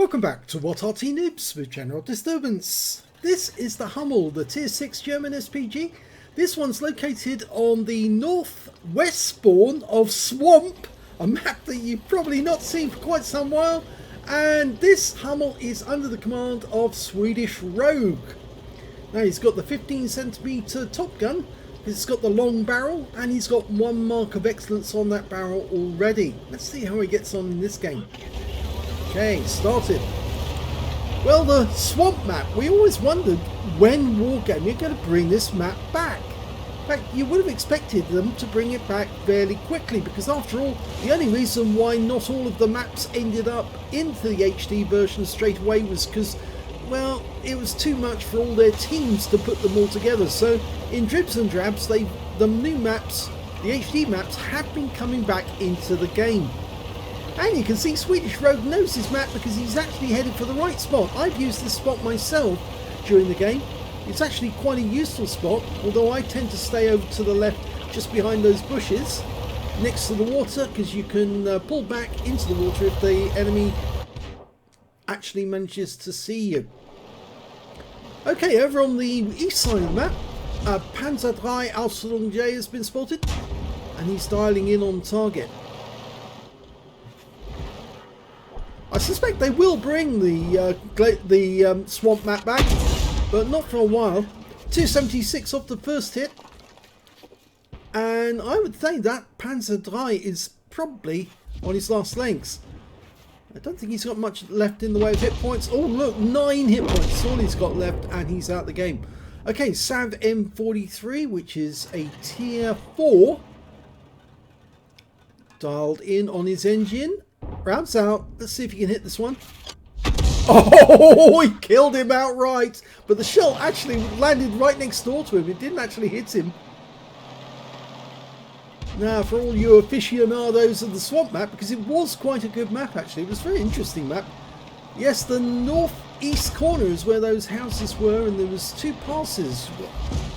Welcome back to What Arty Noobs with General Disturbance. This is the Hummel, the Tier 6 German SPG. This one's located on the northwest spawn of Swamp, a map that you've probably not seen for quite some while. And this Hummel is under the command of Swedish Rogue. Now he's got the 15cm top gun, it's got the long barrel, and he's got one mark of excellence on that barrel already. Let's see how he gets on in this game. Okay, started. Well, the Swamp map, we always wondered when Wargaming are going to bring this map back. In fact, you would have expected them to bring it back fairly quickly, because after all, the only reason why not all of the maps ended up into the HD version straight away was because, well, it was too much for all their teams to put them all together. So in dribs and drabs, the new maps, the HD maps, have been coming back into the game. And you can see Swedish Rogue knows his map because he's actually headed for the right spot. I've used this spot myself during the game. It's actually quite a useful spot, although I tend to stay over to the left just behind those bushes next to the water, because you can pull back into the water if the enemy actually manages to see you. Okay, over on the east side of the map, Panzer III Aslains J has been spotted, and he's dialing in on target. I suspect they will bring the Swamp map back, but not for a while. 276 off the first hit, and I would say that Panzer III is probably on his last legs. I don't think he's got much left in the way of hit points. Oh look, 9 hit points, that's all he's got left, and he's out the game. Okay, Sav M43, which is a tier 4, dialed in on his engine. Rounds out. Let's see if he can hit this one. Oh, he killed him outright. But the shell actually landed right next door to him. It didn't actually hit him. Now, for all you aficionados of the Swamp map, because it was quite a good map actually. It was a very interesting map. Yes, the northeast corner is where those houses were, and there was 2 passes.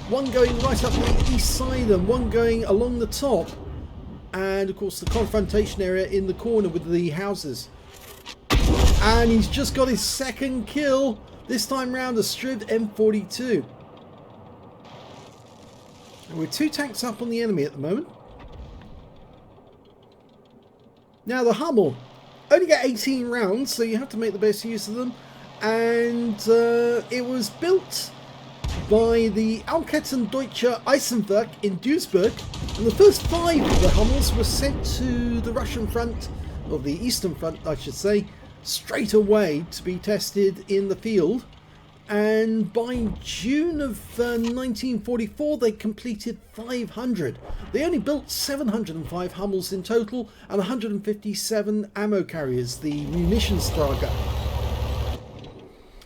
One going right up the east side and one going along the top. And of course the confrontation area in the corner with the houses. And he's just got his second kill, this time round a Striv M42. And we're 2 tanks up on the enemy at the moment. Now the Hummel only get 18 rounds, so you have to make the best use of them. And it was built by the Alketten Deutsche Eisenwerk in Duisburg, and the first 5 of the Hummels were sent to the Russian front, or the Eastern Front I should say, straight away to be tested in the field. And by June of 1944 they completed 500. They only built 705 Hummels in total and 157 ammo carriers, the Munitionstrager.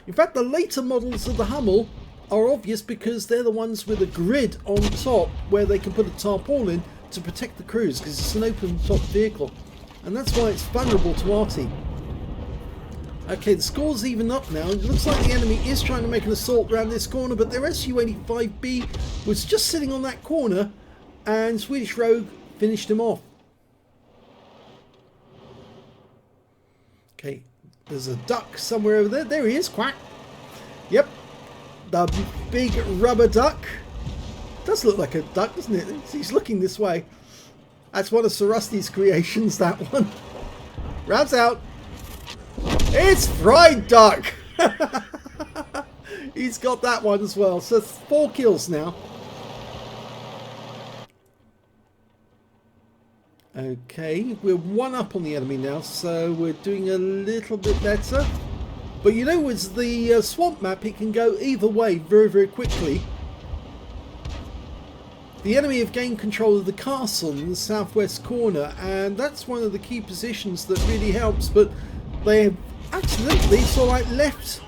In fact, the later models of the Hummel are obvious because they're the ones with a grid on top where they can put a tarpaulin to protect the crews, because it's an open top vehicle, and that's why it's vulnerable to Arty. Okay, the score's even up now. It looks like the enemy is trying to make an assault around this corner, but their Su-85B was just sitting on that corner and Swedish Rogue finished him off. Okay, there's a duck somewhere over there. There he is, quack. Yep. The big rubber duck. Does look like a duck, doesn't it? He's looking this way. That's one of Sir Rusty's creations, that one. Rounds out. It's fried duck. He's got that one as well. So 4 kills now. Okay, we're 1 up on the enemy now, so we're doing a little bit better. But you know, with the Swamp map, it can go either way very, very quickly. The enemy have gained control of the castle in the southwest corner, and that's one of the key positions that really helps. But they have accidentally sort of left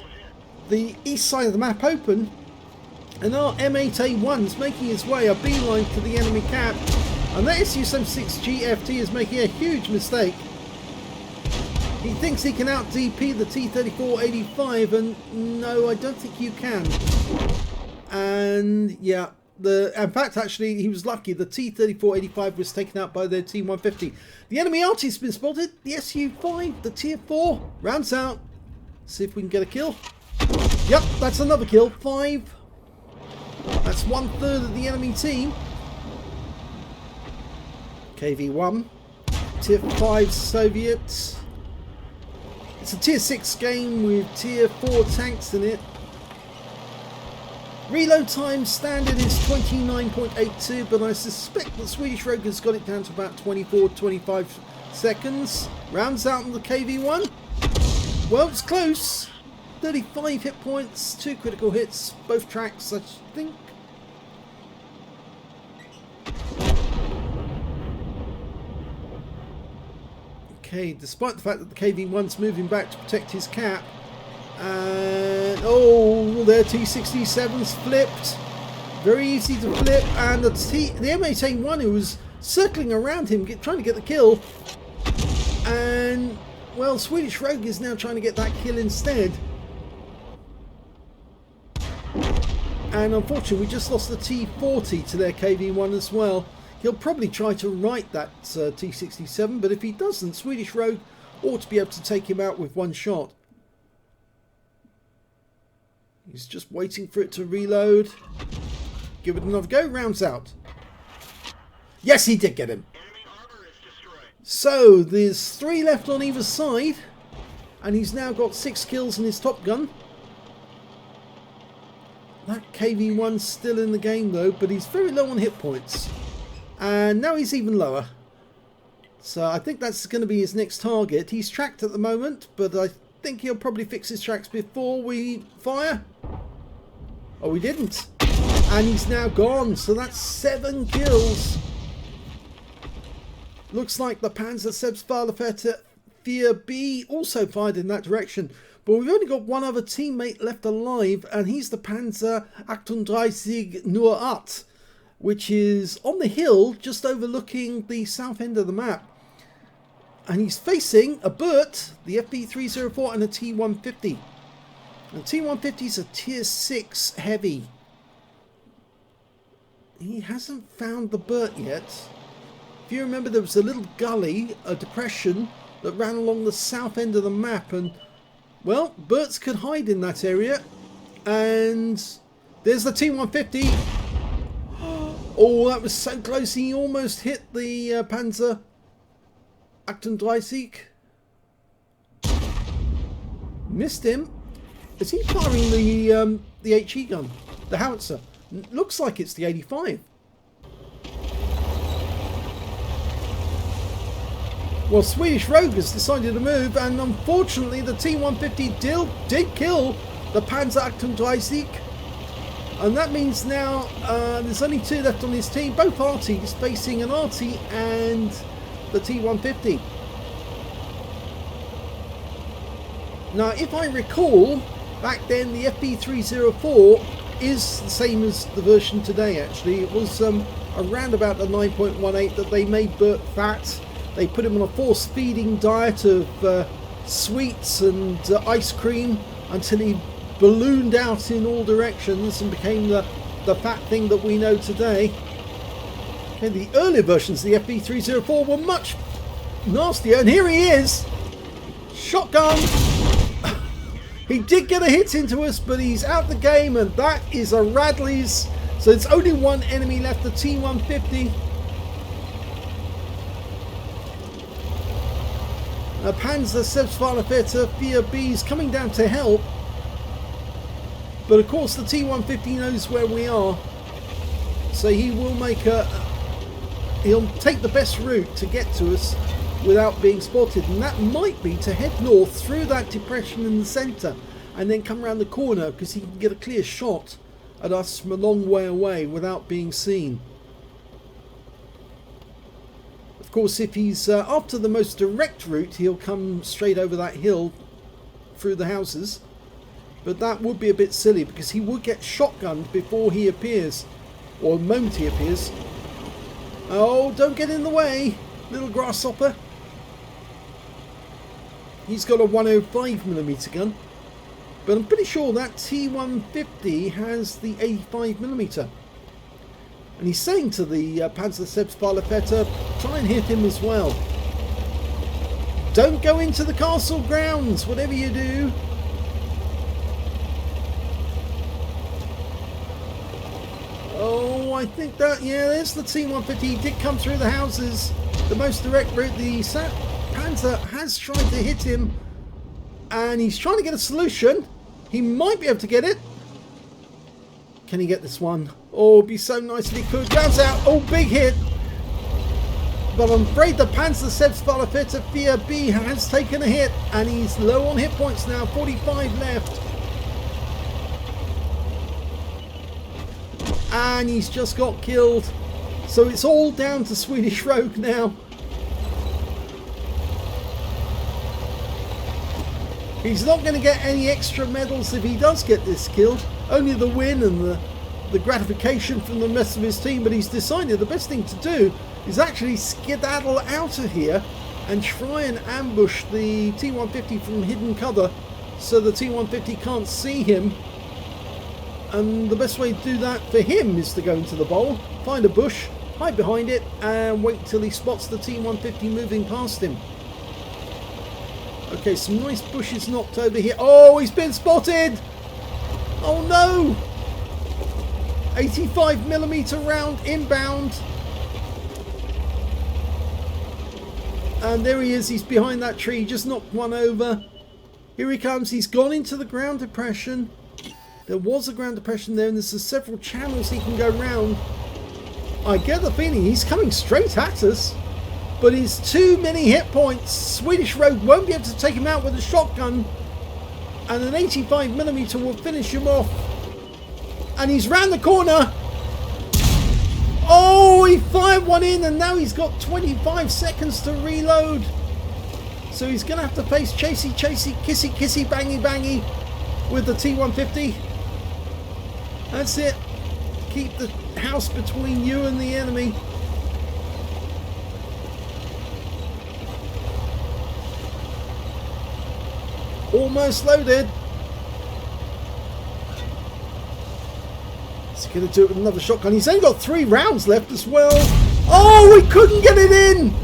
the east side of the map open, and our M8A1 is making his way a beeline to the enemy cap, and that Su-76 GFT is making a huge mistake. He thinks he can out-DP the T-34-85, and no, I don't think you can. And yeah, in fact, actually, he was lucky. The T-34-85 was taken out by their T-150. The enemy Arty's been spotted. The Su-5, the Tier 4, rounds out. See if we can get a kill. Yep, that's another kill. 5. That's 1/3 of the enemy team. KV1. Tier 5 Soviet. It's a tier 6 game with tier 4 tanks in it. Reload time standard is 29.82, but I suspect that Swedish Rogue has got it down to about 24-25 seconds. Rounds out on the KV1. Well, it's close. 35 hit points, 2 critical hits, both tracks, I think. Okay, despite the fact that the KV1's moving back to protect his cap. And oh, their T67's flipped. Very easy to flip, and the M8A1 who was circling around him, trying to get the kill. And well, Swedish Rogue is now trying to get that kill instead. And unfortunately, we just lost the T40 to their KV1 as well. He'll probably try to right that T67, but if he doesn't, Swedish Rogue ought to be able to take him out with one shot. He's just waiting for it to reload. Give it another go. Rounds out. Yes, he did get him. So there's 3 left on either side, and he's now got 6 kills in his top gun. That KV1's still in the game though, but he's very low on hit points. And now he's even lower. So I think that's going to be his next target. He's tracked at the moment, but I think he'll probably fix his tracks before we fire. Oh, he didn't. And he's now gone. So that's 7 kills. Looks like the Panzer Selbstfahrerfährt 4B also fired in that direction. But we've only got one other teammate left alive, and he's the Panzer 38 nur 8, which is on the hill just overlooking the south end of the map. And he's facing a Burt, the FB304, and a T150. And T150 is a tier 6 heavy. He hasn't found the Burt yet. If you remember, there was a little gully, a depression, that ran along the south end of the map, and well, Burts could hide in that area. And there's the T150. Oh, that was so close. He almost hit the Panzer 38. Missed him. Is he firing the HE gun? The howitzer? Looks like it's the 85. Well, Swedish Rogue has decided to move, and unfortunately the T150 did kill the Panzer 38. And that means now there's only 2 left on his team, both Arties, facing an Arty and the T150. Now, if I recall, back then the FB304 is the same as the version today actually. It was around about the 9.18 that they made Burt fat. They put him on a force feeding diet of sweets and ice cream until he ballooned out in all directions and became the fat thing that we know today. And the earlier versions of the FB304 were much nastier, and here he is! Shotgun! He did get a hit into us, but he's out the game, and that is a Radley's. So it's only one enemy left, the T150. A Panzer Selbstfahrerfährt 4B is coming down to help. But of course the T150 knows where we are. So he will make he'll take the best route to get to us without being spotted. And that might be to head north through that depression in the centre and then come around the corner, because he can get a clear shot at us from a long way away without being seen. Of course, if he's after the most direct route, he'll come straight over that hill through the houses. But that would be a bit silly, because he would get shotgunned before he appears, or the moment he appears. Oh, don't get in the way, little grasshopper. He's got a 105mm gun, but I'm pretty sure that T150 has the 85mm. And he's saying to the Panzer Selbstfahrerfährt, try and hit him as well. Don't go into the castle grounds, whatever you do. Oh, I think that, yeah, there's the T-150. He did come through the houses. The most direct route. The Panzer has tried to hit him. And he's trying to get a solution. He might be able to get it. Can he get this one? Oh, it'd be so nice if he could. Rounds out. Oh, big hit. But I'm afraid the Panzer Selbstverletzte 4B has taken a hit. And he's low on hit points now. 45 left. And he's just got killed. So it's all down to Swedish Rogue now. He's not going to get any extra medals if he does get this kill. Only the win and the gratification from the rest of his team. But he's decided the best thing to do is actually skedaddle out of here and try and ambush the T-150 from hidden cover so the T-150 can't see him. And the best way to do that for him is to go into the bowl, find a bush, hide behind it, and wait till he spots the T-150 moving past him. Okay, some nice bushes knocked over here. Oh, he's been spotted! Oh no! 85mm round inbound. And there he is, he's behind that tree, just knocked one over. Here he comes, he's gone into the ground depression. There was a ground depression there, and there's several channels he can go round. I get the feeling he's coming straight at us. But he's too many hit points. Swedish Rogue won't be able to take him out with a shotgun. And an 85mm will finish him off. And he's round the corner. Oh, he fired one in, and now he's got 25 seconds to reload. So he's going to have to face chasey, chasey, kissy, kissy, bangy, bangy with the T-150. That's it. Keep the house between you and the enemy. Almost loaded. Is he going to do it with another shotgun? He's only got 3 rounds left as well. Oh, he couldn't get it in.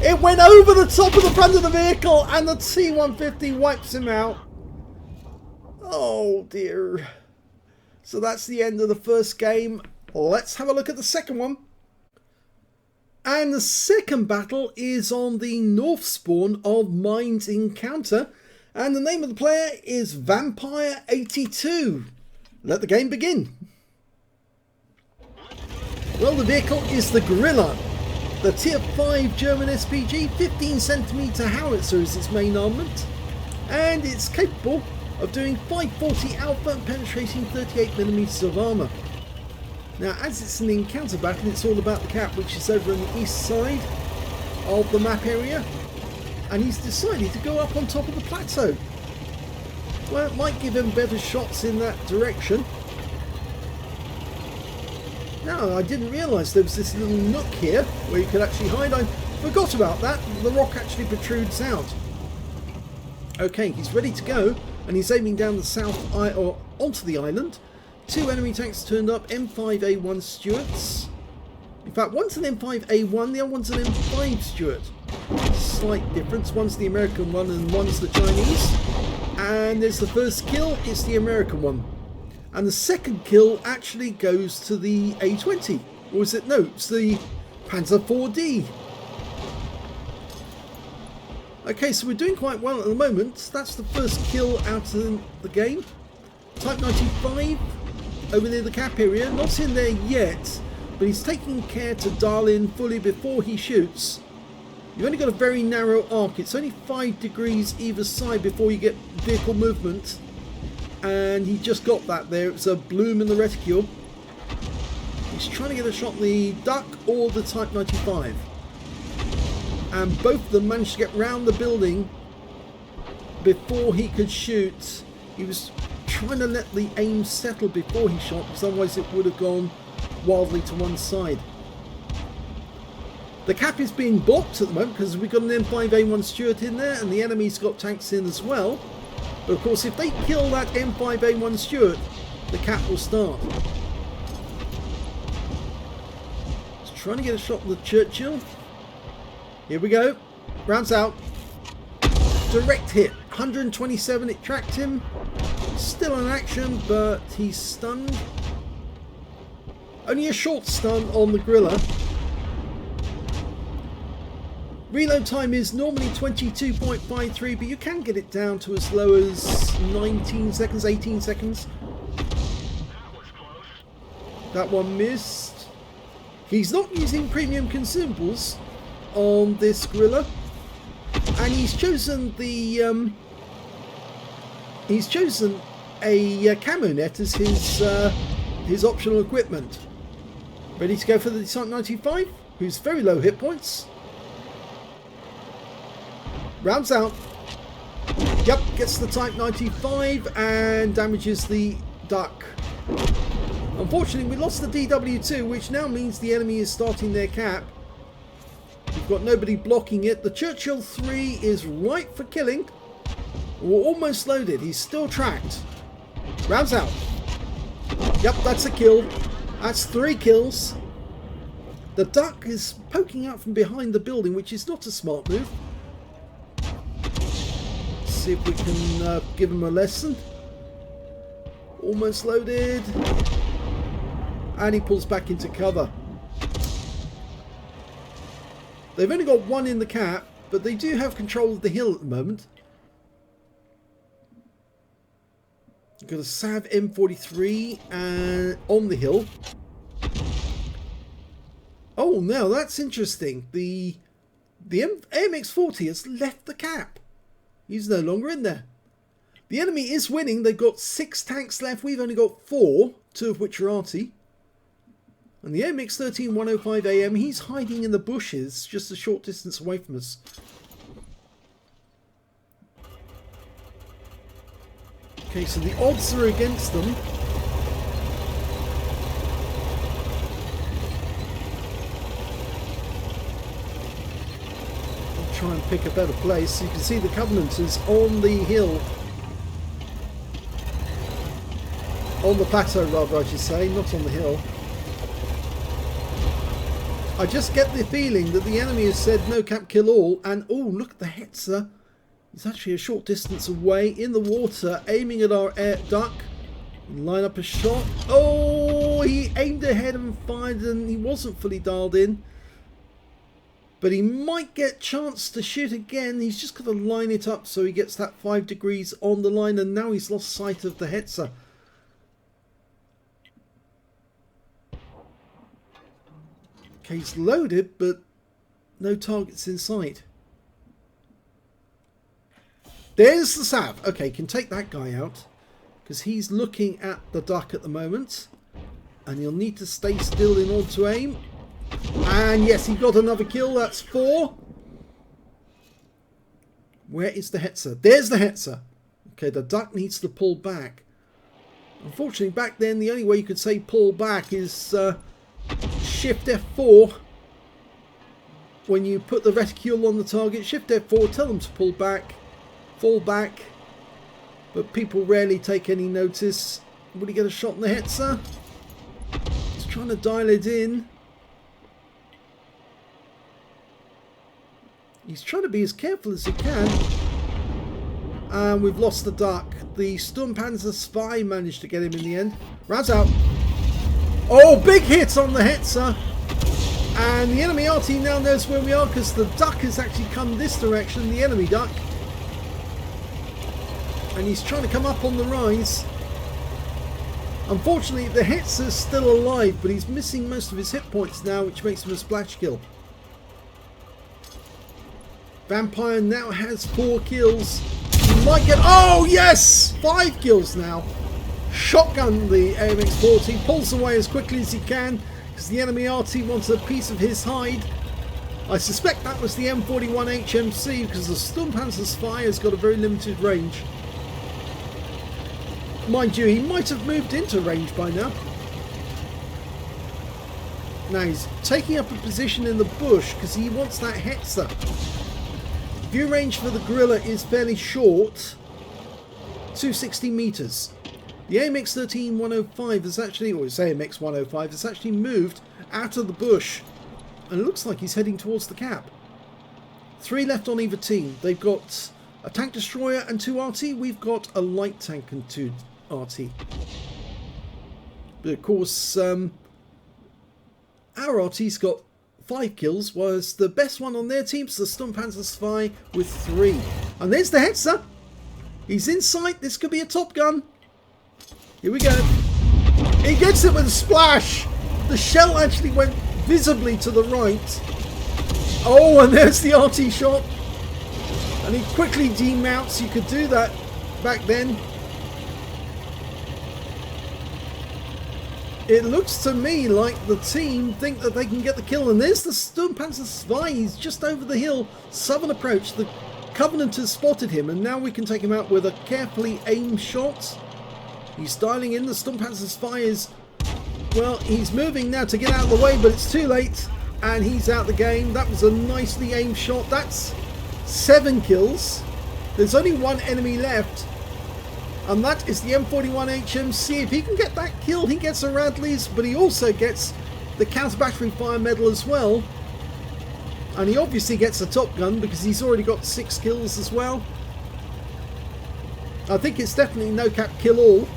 It went over the top of the front of the vehicle, and the T-150 wipes him out. Oh dear. So that's the end of the first game. Let's have a look at the second one. And the second battle is on the north spawn of Mines Encounter. And the name of the player is vampire82. Let the game begin. Well, the vehicle is the Gorilla. The Tier 5 German SPG 15cm howitzer is its main armament. And it's capable of doing 540 alpha and penetrating 38mm of armour. Now, as it's an encounter battle, it's all about the cap, which is over on the east side of the map area. And he's decided to go up on top of the plateau. Well, it might give him better shots in that direction. Now, I didn't realise there was this little nook here where you could actually hide. I forgot about that. The rock actually protrudes out. Okay, he's ready to go, and he's aiming down the south or onto the island. 2 enemy tanks turned up, M5A1 Stuarts. In fact, one's an M5A1, the other one's an M5 Stuart. Slight difference, one's the American one and one's the Chinese. And there's the first kill, it's the American one. And the second kill actually goes to the A20. Or is it? No, it's the Panzer 4D. Okay, so we're doing quite well at the moment. That's the first kill out of the game. Type 95 over near the cap area, not in there yet. But he's taking care to dial in fully before he shoots. You've only got a very narrow arc. It's only 5 degrees either side before you get vehicle movement. And he just got that there. It's a bloom in the reticule. He's trying to get a shot on the Duck or the Type 95. And both of them managed to get round the building before he could shoot. He was trying to let the aim settle before he shot, because otherwise it would have gone wildly to one side. The cap is being blocked at the moment because we've got an M5A1 Stuart in there and the enemy's got tanks in as well. But of course, if they kill that M5A1 Stuart, the cap will start. Just trying to get a shot on the Churchill. Here we go. Rounds out. Direct hit. 127, it tracked him. Still in action, but he's stunned. Only a short stun on the Griller. Reload time is normally 22.53, but you can get it down to as low as 19 seconds, 18 seconds. That one missed. He's not using premium consumables on this Griller, and he's chosen the a camo net as his optional equipment. Ready to go for the Type 95, who's very low hit points. Rounds out. Yep, gets the Type 95 and damages the duck. Unfortunately, we lost the DW2, which now means the enemy is starting their cap. We've got nobody blocking it. The Churchill 3 is ripe for killing. We're almost loaded. He's still tracked. Rounds out. Yep, that's a kill. That's 3 kills. The duck is poking out from behind the building, which is not a smart move. Let's see if we can give him a lesson. Almost loaded. And he pulls back into cover. They've only got 1 in the cap, but they do have control of the hill at the moment. We've got a Sav M43 on the hill. Oh, now that's interesting. The AMX-40 has left the cap. He's no longer in there. The enemy is winning. They've got 6 tanks left. We've only got 4, 2 of which are Arty. And the AMX-13 105 AM, he's hiding in the bushes just a short distance away from us. Okay, so the odds are against them. I'll try and pick a better place. You can see the Covenanters on the hill. On the plateau, rather, I should say, not on the hill. I just get the feeling that the enemy has said no cap kill all, and oh, look at the Hetzer. He's actually a short distance away in the water, aiming at our air duck. Line up a shot. Oh, he aimed ahead and fired, and he wasn't fully dialed in. But he might get chance to shoot again. He's just got to line it up so he gets that 5 degrees on the line, and now he's lost sight of the Hetzer. Okay, he's loaded, but no targets in sight. There's the Sav. Okay, can take that guy out because he's looking at the duck at the moment, and he'll need to stay still in order to aim. And yes, he got another kill. That's 4. Where is the Hetzer? There's the Hetzer. Okay, the duck needs to pull back. Unfortunately, back then the only way you could say pull back is Shift F4 when you put the reticule on the target. Shift F4, tell them to pull back, fall back, but people rarely take any notice. Will he get a shot in the Hetzer? He's trying to dial it in. He's trying to be as careful as he can. And we've lost the duck. The Sturmpanzer Spy managed to get him in the end. Rounds out. Oh, big hit on the Hetzer. And the enemy Arty now knows where we are because the duck has actually come this direction, the enemy duck. And he's trying to come up on the rise. Unfortunately, the Hetzer's still alive, but he's missing most of his hit points now, which makes him a splash kill. Vampire now has 4 kills. He might get... Oh, yes! 5 kills now. Shotgun the AMX-40, pulls away as quickly as he can because the enemy Arty wants a piece of his hide. I suspect that was the M41 HMC because the Sturmpanzer Spy has got a very limited range. Mind you, he might have moved into range by now. Now he's taking up a position in the bush because he wants that Hetzer. View range for the Gorilla is fairly short, 260 meters. The AMX-13 105 has actually, or it's AMX 105, has actually moved out of the bush and it looks like he's heading towards the cap. 3 left on either team. They've got a tank destroyer and 2 Arty. We've got a light tank and 2 Arty. But of course, our Arty's got 5 kills, was the best one on their team, so the Sturmpanzer Spy with 3. And there's the Hetzer. He's in sight. This could be a Top Gun. Here we go. He gets it with a splash. The shell actually went visibly to the right. Oh, and there's the Arty shot. And he quickly demounts. You could do that back then. It looks to me like the team think that they can get the kill. And there's the Sturmpanzer Spy. He's just over the hill. Southern approach. The Covenant has spotted him. And now we can take him out with a carefully aimed shot. He's dialing in. The Sturmpanzer Spy is... well, he's moving now to get out of the way. But it's too late. And he's out the game. That was a nicely aimed shot. That's 7 kills. There's only 1 enemy left. And that is the M41 HMC. If he can get that kill, he gets a Radley's, but he also gets the counter battery fire medal as well. And he obviously gets a Top Gun because he's already got 6 kills as well. I think it's definitely no cap kill all.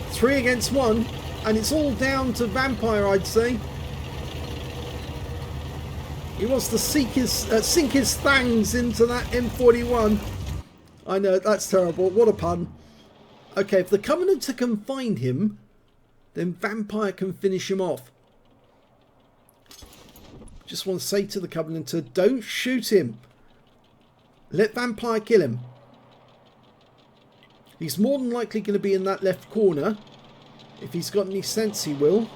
3 against 1. And it's all down to Vampire, I'd say. He wants to sink his fangs into that M41. I know, that's terrible. What a pun. Okay, if the Covenanter can find him, then Vampire can finish him off. Just want to say to the Covenanter, don't shoot him. Let Vampire kill him. He's more than likely going to be in that left corner. If he's got any sense, he will.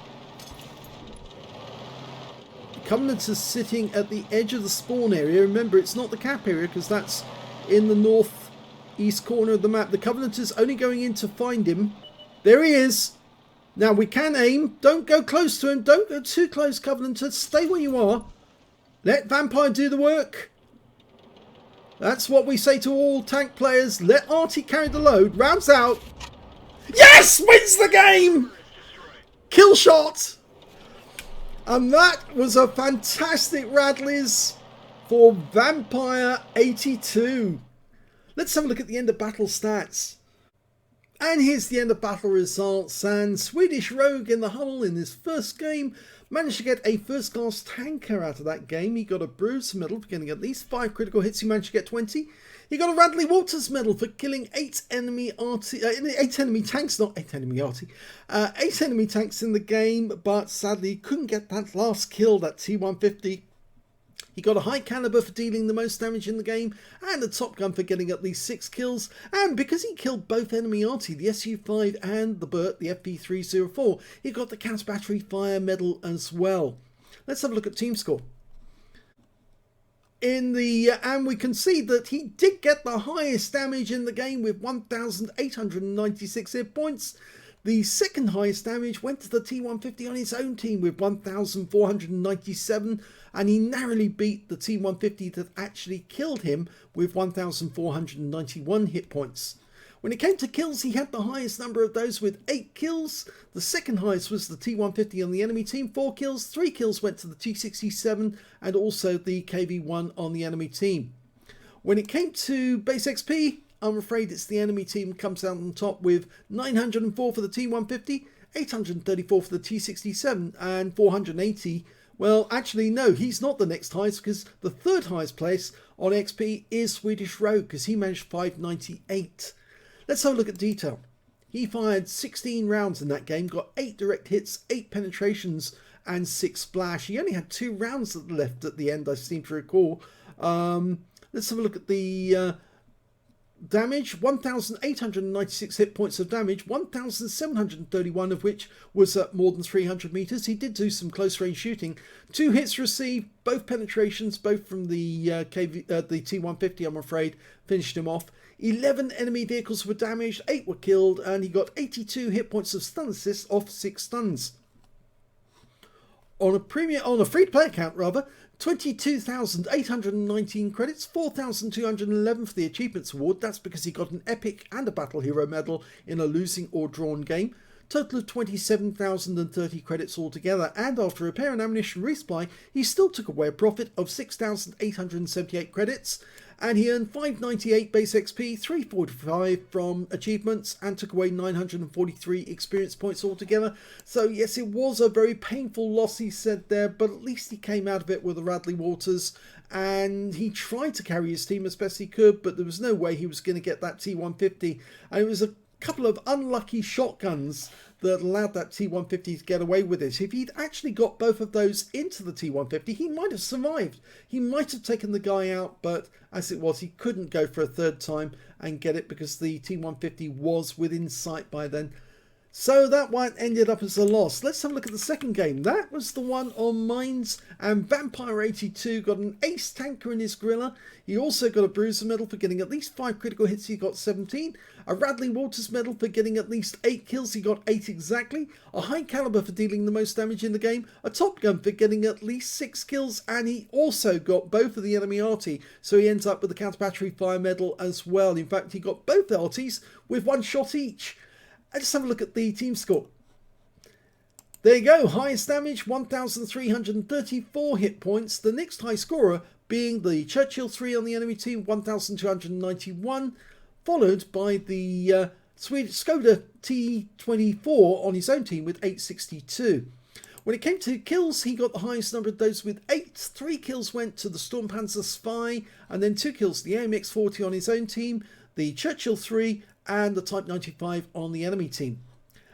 The Covenanter's sitting at the edge of the spawn area. Remember, it's not the cap area because that's in the northeast corner of the map. The Covenanter's only going in to find him. There he is. Now we can aim. Don't go close to him. Don't go too close, Covenanter. Stay where you are. Let Vampire do the work. That's what we say to all tank players. Let Arty carry the load. Rounds out. Yes! Wins the game! Kill shot! And that was a fantastic Radley's for vampire82. Let's have a look at the end of battle stats. And here's the end of battle results. And Swedish Rogue in the Hummel in his first game managed to get a first class tanker out of that game. He got a Bruce medal for getting at least 5 critical hits. He managed to get 20. He got a Radley Walters medal for killing 8 enemy tanks, not 8 enemy Arty, 8 enemy tanks in the game, but sadly couldn't get that last kill, that T150. He got a high caliber for dealing the most damage in the game, and a Top Gun for getting at least 6 kills. And because he killed both enemy Arty, the SU-5 and the Burt, the FP304, he got the counter battery fire medal as well. Let's have a look at team score. And we can see that he did get the highest damage in the game with 1,896 hit points. The second highest damage went to the T150 on his own team with 1,497, and he narrowly beat the T150 that actually killed him with 1,491 hit points. When it came to kills, he had the highest number of those with 8 kills. The second highest was the T150 on the enemy team, 4 kills. 3 kills went to the T67 and also the KV-1 on the enemy team. When it came to base XP, I'm afraid it's the enemy team comes out on top with 904 for the T150, 834 for the T67 and 480. Well, actually, no, he's not the next highest because the third highest place on XP is Swedish Rogue because he managed 598. Let's have a look at detail. He fired 16 rounds in that game, got 8 direct hits, 8 penetrations and 6 splash. He only had 2 rounds left at the end, I seem to recall. Let's have a look at the damage. 1,896 hit points of damage, 1,731 of which was at more than 300 meters. He did do some close range shooting. 2 hits received, both penetrations, both from the T150, I'm afraid, finished him off. 11 enemy vehicles were damaged, 8 were killed, and he got 82 hit points of stun assists off 6 stuns. On a free-to-play account, 22,819 credits, 4,211 for the Achievements Award. That's because he got an Epic and a Battle Hero medal in a losing or drawn game. Total of 27,030 credits altogether, and after repair and ammunition resupply, he still took away a profit of 6,878 credits. and he earned 598 base XP, 345 from achievements, and took away 943 experience points altogether. So yes, it was a very painful loss, he said there, but at least he came out of it with the Radley Waters, and he tried to carry his team as best he could, but there was no way he was going to get that T150, and it was a couple of unlucky shotguns that allowed that T150 to get away with it. If he'd actually got both of those into the T150, he might have survived. He might have taken the guy out, but as it was, he couldn't go for a third time and get it because the T150 was within sight by then. So that one ended up as a loss. Let's have a look at the second game. That was the one on mines, and vampire82 got an ace tanker in his griller. He also got a bruiser medal for getting at least 5 critical hits. He got 17. A Radley Waters medal for getting at least 8 kills. He got 8 exactly. A high caliber for dealing the most damage in the game. A top gun for getting at least 6 kills, and he also got both of the enemy Arty, so he ends up with the counter battery fire medal as well. In fact, he got both Artys with 1 shot each. Let's have a look at the team score. There you go, highest damage, 1,334 hit points. The next high scorer being the Churchill 3 on the enemy team, 1,291, followed by the Swedish Skoda T24 on his own team with 862. When it came to kills, he got the highest number of those with 8. 3 kills went to the Sturmpanzer Spy, and then 2 kills to the AMX40 on his own team, the Churchill 3, and the Type 95 on the enemy team.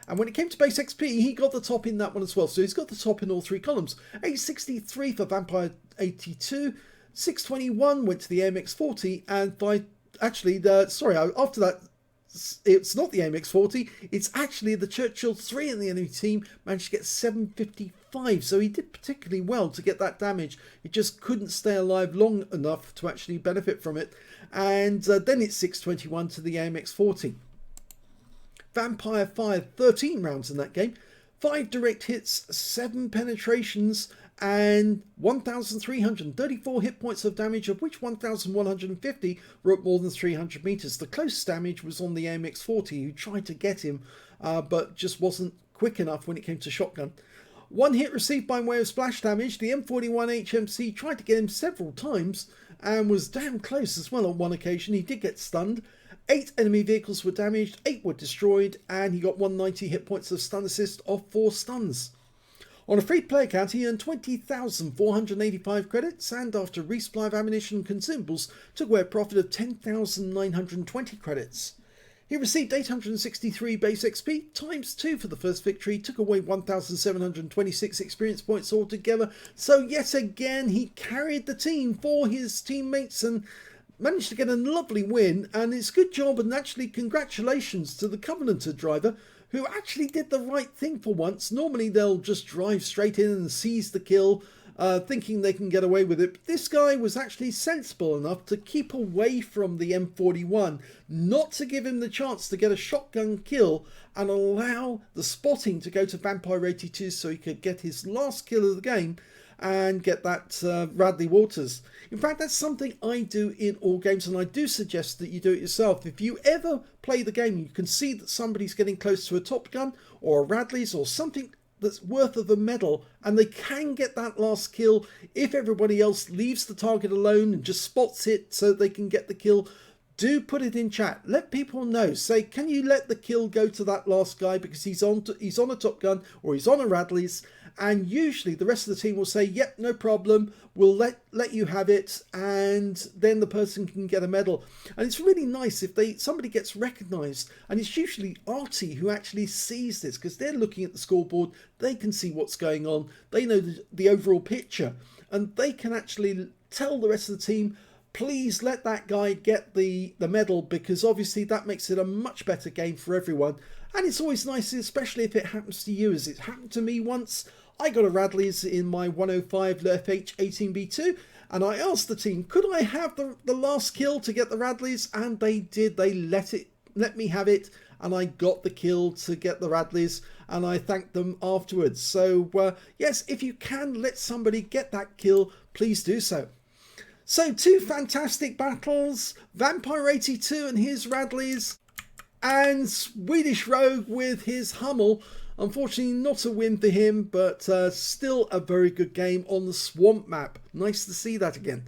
And when it came to base XP, he got the top in that one as well. So he's got the top in all 3 columns. 863 for vampire82, 621 went to the AMX40, and after that, it's not the AMX40, it's actually the Churchill 3 in the enemy team managed to get 755. So he did particularly well to get that damage. He just couldn't stay alive long enough to actually benefit from it. And then it's 621 to the AMX40. Vampire fired 13 rounds in that game, 5 direct hits, 7 penetrations, and 1,334 hit points of damage, of which 1,150 were at more than 300 meters. The closest damage was on the AMX40, who tried to get him, but just wasn't quick enough when it came to shotgun. 1 hit received by way of splash damage. The M41 HMC tried to get him several times and was damn close as well on one occasion. He did get stunned. 8 enemy vehicles were damaged, 8 were destroyed, and he got 190 hit points of stun assist off 4 stuns. On a free-to-play account, he earned 20,485 credits, and after resupply of ammunition and consumables, took away a profit of 10,920 credits. He received 863 base XP, times 2 for the first victory, took away 1,726 experience points altogether. So yet again, he carried the team for his teammates and managed to get a lovely win, and it's a good job, and actually congratulations to the Covenanter driver, who actually did the right thing for once. Normally they'll just drive straight in and seize the kill, thinking they can get away with it. But this guy was actually sensible enough to keep away from the M41, not to give him the chance to get a shotgun kill and allow the spotting to go to vampire82 so he could get his last kill of the game and get that Radley Waters. In fact, that's something I do in all games, and I do suggest that you do it yourself. If you ever play the game, you can see that somebody's getting close to a Top Gun or a Radley's or something that's worth of a medal, and they can get that last kill if everybody else leaves the target alone and just spots it so they can get the kill. Do put it in chat. Let people know. Say, can you let the kill go to that last guy because he's on a Top Gun or he's on a Radley's? And usually the rest of the team will say, yep, no problem, we'll let you have it, and then the person can get a medal. And it's really nice if somebody gets recognised, and it's usually Arty who actually sees this, because they're looking at the scoreboard, they can see what's going on, they know the overall picture, and they can actually tell the rest of the team, please let that guy get the medal, because obviously that makes it a much better game for everyone. And it's always nice, especially if it happens to you, as it happened to me once. I got a Radley's in my 105 FH18B2, and I asked the team, could I have the last kill to get the Radley's? And they did. They let me have it, and I got the kill to get the Radley's, and I thanked them afterwards. So yes, if you can let somebody get that kill, please do so. So 2 fantastic battles, vampire82 and his Radley's, and Swedish Rogue with his Hummel. Unfortunately not a win for him, but still a very good game on the Swamp map. Nice to see that again.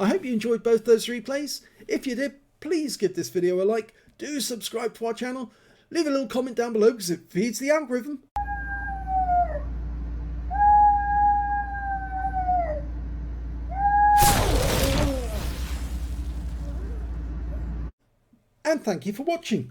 I hope you enjoyed both those replays. If you did, please give this video a like, do subscribe to our channel, leave a little comment down below because it feeds the algorithm. And thank you for watching.